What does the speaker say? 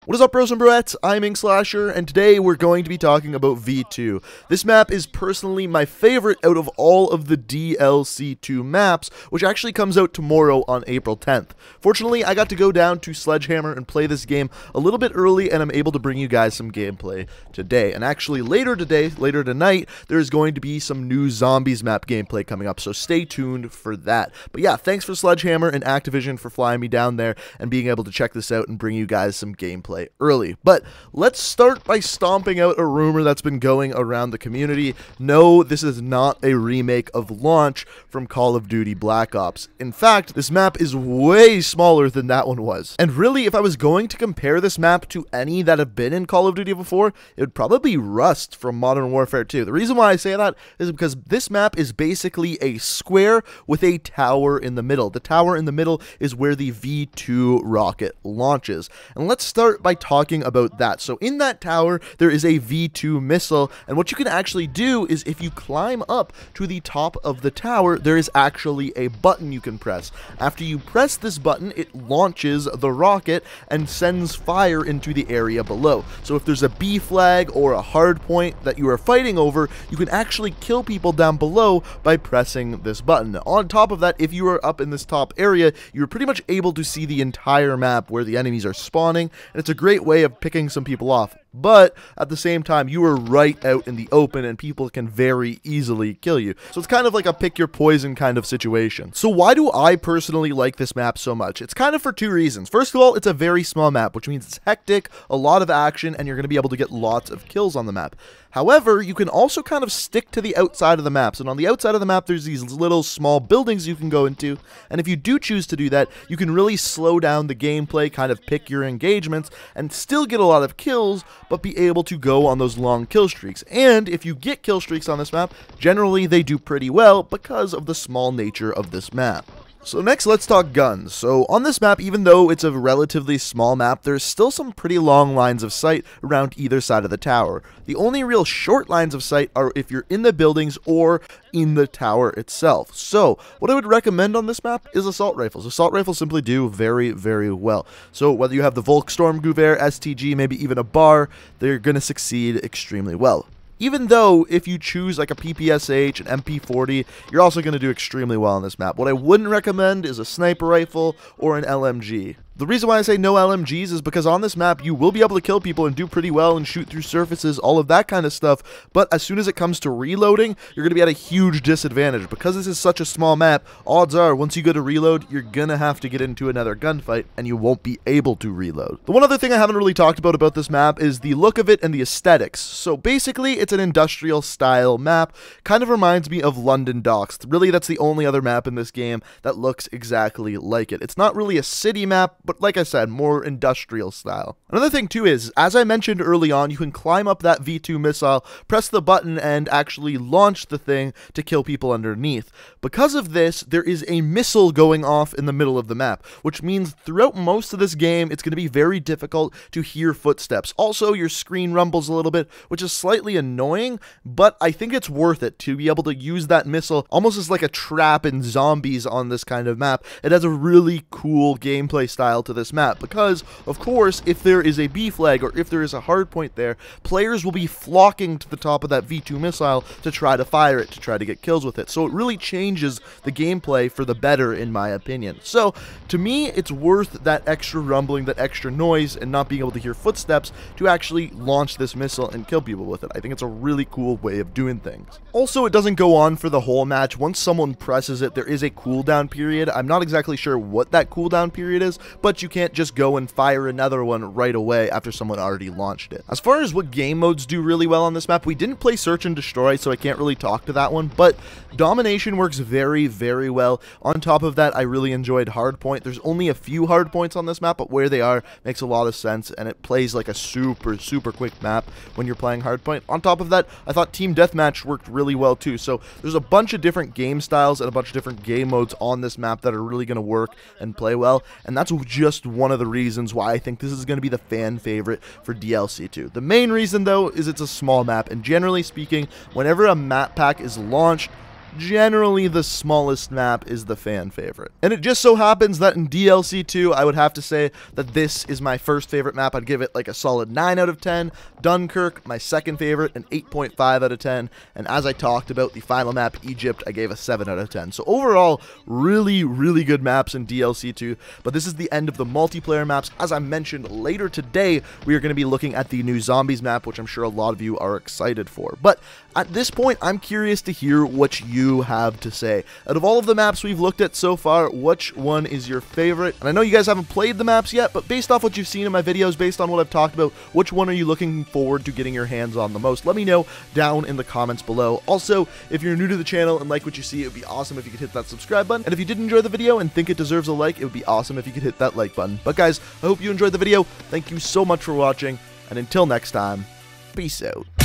What is up, bros and broettes? I'm Inkslasher, and today we're going to be talking about V2. This map is personally my favorite out of all of the DLC2 maps, which actually comes out tomorrow on April 10th. Fortunately, I got to go down to Sledgehammer and play this game a little bit early, and I'm able to bring you guys some gameplay today. And actually, later tonight, there's going to be some new Zombies map gameplay coming up, so stay tuned for that. But yeah, thanks for Sledgehammer and Activision for flying me down there and being able to check this out and bring you guys some gameplay early. But let's start by stomping out a rumor that's been going around the community. No, this is not a remake of Launch from Call of Duty Black Ops. In fact, this map is way smaller than that one was. And really, if I was going to compare this map to any that have been in Call of Duty before, it would probably be Rust from Modern Warfare 2. The reason why I say that is because this map is basically a square with a tower in the middle. The tower in the middle is where the V2 rocket launches. And let's start by talking about that. So in that tower, there is a V2 missile, and what you can actually do is if you climb up to the top of the tower, there is actually a button you can press. After you press this button, it launches the rocket and sends fire into the area below. So if there's a B flag or a hard point that you are fighting over, you can actually kill people down below by pressing this button. On top of that, if you are up in this top area, you're pretty much able to see the entire map where the enemies are spawning, and it's a great way of picking some people off. But at the same time, you are right out in the open and people can very easily kill you. So it's kind of like a pick your poison kind of situation. So why do I personally like this map so much? It's kind of for two reasons. First of all, it's a very small map, which means it's hectic, a lot of action, and you're going to be able to get lots of kills on the map. However, you can also kind of stick to the outside of the maps, and on the outside of the map, there's these little small buildings you can go into, and if you do choose to do that, you can really slow down the gameplay, kind of pick your engagements, and still get a lot of kills, but be able to go on those long kill streaks. And if you get kill streaks on this map, generally they do pretty well because of the small nature of this map. So next, let's talk guns. So on this map, even though it's a relatively small map, there's still some pretty long lines of sight around either side of the tower. The only real short lines of sight are if you're in the buildings or in the tower itself. So what I would recommend on this map is assault rifles. Assault rifles simply do very, very well. So whether you have the Volkssturmgewehr, STG, maybe even a bar, they're going to succeed extremely well. Even though, if you choose like a PPSH, an MP40, you're also going to do extremely well on this map. What I wouldn't recommend is a sniper rifle or an LMG. The reason why I say no LMGs is because on this map, you will be able to kill people and do pretty well and shoot through surfaces, all of that kind of stuff, but as soon as it comes to reloading, you're going to be at a huge disadvantage. Because this is such a small map, odds are, once you go to reload, you're going to have to get into another gunfight, and you won't be able to reload. The one other thing I haven't really talked about this map is the look of it and the aesthetics. So basically, it's an industrial style map, kind of reminds me of London Docks. Really, that's the only other map in this game that looks exactly like it. It's not really a city map, but like I said, more industrial style. Another thing too is, as I mentioned early on, you can climb up that V2 missile, press the button, and actually launch the thing to kill people underneath. Because of this, there is a missile going off in the middle of the map, which means throughout most of this game, it's going to be very difficult to hear footsteps. Also, your screen rumbles a little bit, which is slightly annoying, but I think it's worth it to be able to use that missile almost as like a trap in Zombies on this kind of map. It has a really cool gameplay style to this map because, of course, if there is a B flag or if there is a hard point there, players will be flocking to the top of that V2 missile to try to fire it, to try to get kills with it. So it really changes the gameplay for the better, in my opinion. So to me, it's worth that extra rumbling, that extra noise, and not being able to hear footsteps to actually launch this missile and kill people with it. I think it's a really cool way of doing things. Also, it doesn't go on for the whole match. Once someone presses it, there is a cooldown period. I'm not exactly sure what that cooldown period is, but you can't just go and fire another one right away after someone already launched it. As far as what game modes do really well on this map, we didn't play Search and Destroy, so I can't really talk to that one, but Domination works very, very well. On top of that, I really enjoyed Hardpoint. There's only a few hardpoints on this map, but where they are makes a lot of sense, and it plays like a super, super quick map when you're playing Hardpoint. On top of that, I thought Team Deathmatch worked really well too, so there's a bunch of different game styles and a bunch of different game modes on this map that are really going to work and play well, and that's just one of the reasons why I think this is going to be the fan favorite for DLC2. The main reason, though, is it's a small map, and generally speaking, whenever a map pack is launched, generally the smallest map is the fan favorite. And it just so happens that in DLC 2, I would have to say that this is my first favorite map. I'd give it like a solid 9 out of 10. Dunkirk, my second favorite, an 8.5 out of 10. And as I talked about, the final map, Egypt, I gave a 7 out of 10. So overall, really, really good maps in DLC 2. But this is the end of the multiplayer maps. As I mentioned, later today, we are going to be looking at the new Zombies map, which I'm sure a lot of you are excited for. But at this point, I'm curious to hear what you have to say. Out of all of the maps we've looked at so far, which one is your favorite? And I know you guys haven't played the maps yet, but based off what you've seen in my videos, based on what I've talked about, which one are you looking forward to getting your hands on the most? Let me know down in the comments below. Also, if you're new to the channel and like what you see, it would be awesome if you could hit that subscribe button. And if you did enjoy the video and think it deserves a like, it would be awesome if you could hit that like button. But guys, I hope you enjoyed the video. Thank you so much for watching, and until next time, peace out.